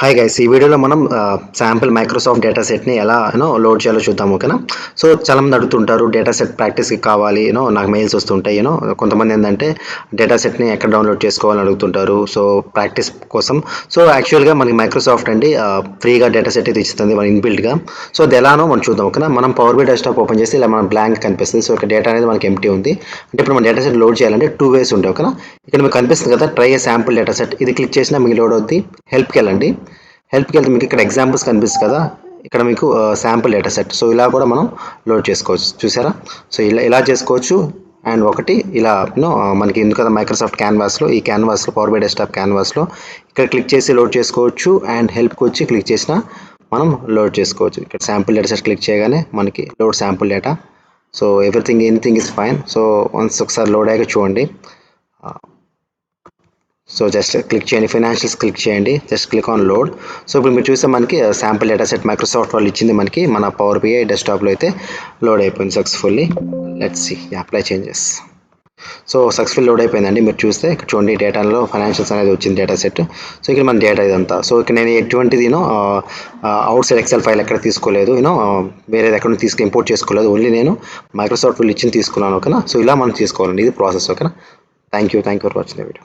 Hi guys, ఈ వీడియోలో మనం శాంపుల్ మైక్రోసాఫ్ట్ డేటా సెట్ని ఎలా లోడ్ చేయాలో చూద్దాం. ఓకేనా. సో చాలా మంది అడుగుతుంటారు డేటా సెట్ ప్రాక్టీస్కి కావాలి, నాకు మెయిల్స్ వస్తుంటాయి. కొంతమంది ఏంటంటే డేటా సెట్ని ఎక్కడ డౌన్లోడ్ చేసుకోవాలని అడుగుతుంటారు, సో ప్రాక్టీస్ కోసం. సో యాక్చువల్గా మనకి మైక్రోసాఫ్ట్ అండి ఫ్రీగా డేటా సెట్ అయితే ఇస్తుంది మన ఇన్బిల్ట్గా. సో అది ఎలానో మనం చూద్దాం. ఓకేనా. మనం పవర్ బి డెస్క్టాప్ ఓపెన్ చేసి ఇలా మనం బ్లాంక్ కనిపిస్తుంది. సో ఇక్కడ డేటా అనేది మనకి ఎంటీ ఉంది. అంటే ఇప్పుడు మన డేటా సెట్ లోడ్ చేయాలంటే 2 వేస్ ఉంటాయి. ఓకేనా. ఇక్కడ మీకు కనిపిస్తుంది కదా, ట్రై ఏ శాంపుల్ డేటా సెట్. ఇది క్లిక్ చేసినా మీకు లోడ్ అవుద్ది. హెల్ప్కి వెళ్ళండి. హెల్ప్కి వెళ్తే మీకు ఇక్కడ ఎగ్జాంపుల్స్ కనిపిస్తుంది కదా, ఇక్కడ మీకు శాంపుల్ డేటా సెట్. సో ఇలా కూడా మనం లోడ్ చేసుకోవచ్చు. చూసారా. సో ఇలా చేసుకోవచ్చు. అండ్ ఒకటి ఇలా మనకి ఎందుకు కదా మైక్రోసాఫ్ట్ క్యాన్వాస్లో, ఈ క్యాన్వాస్లో పవర్ బై డెస్క్టాప్ క్యాన్వాస్లో ఇక్కడ క్లిక్ చేసి లోడ్ చేసుకోవచ్చు. అండ్ హెల్ప్కి వచ్చి క్లిక్ చేసినా మనం లోడ్ చేసుకోవచ్చు. ఇక్కడ శాంపుల్ డేటా సెట్ క్లిక్ చేయగానే మనకి load sample data. So anything is fine. So once ఒకసారి లోడ్ అయ్యాక చూడండి. సో జస్ట్ క్లిక్ చేయండి, ఫైనాన్షియల్స్ క్లిక్ చేయండి, just click on load. So ఇప్పుడు మీరు చూస్తే మనకి శాంపుల్ డేటా సెట్ మైక్రోసాఫ్ట్ వాళ్ళు ఇచ్చింది మనకి మన పవర్ బిఐ డెస్క్టాప్లో అయితే లోడ్ అయిపోయింది successfully. Let's see apply changes. So successful load అయిపోయిందండి. మీరు చూస్తే ఇక్కడ చూడండి, డేటాలో ఫైనాన్షియల్స్ అనేది వచ్చింది డేటా సెట్. సో ఇక్కడ మన డేటా ఇదంతా. సో ఇక్కడ నేను ఎటువంటిది అవుట్ సైడ్ ఎక్సెల్ ఫైల్ ఎక్కడ తీసుకోలేదు, వేరేది ఎక్కడ తీసుకు ఇంపోర్ట్ చేసుకోలేదు. ఓన్లీ నేను మైక్రోసాఫ్ట్ వాళ్ళు ఇచ్చింది తీసుకున్నాను. ఓకేనా. సో ఇలా మనం తీసుకోవాలండి, ఇది ప్రాసెస్. ఓకేనా. Thank you for watching the video.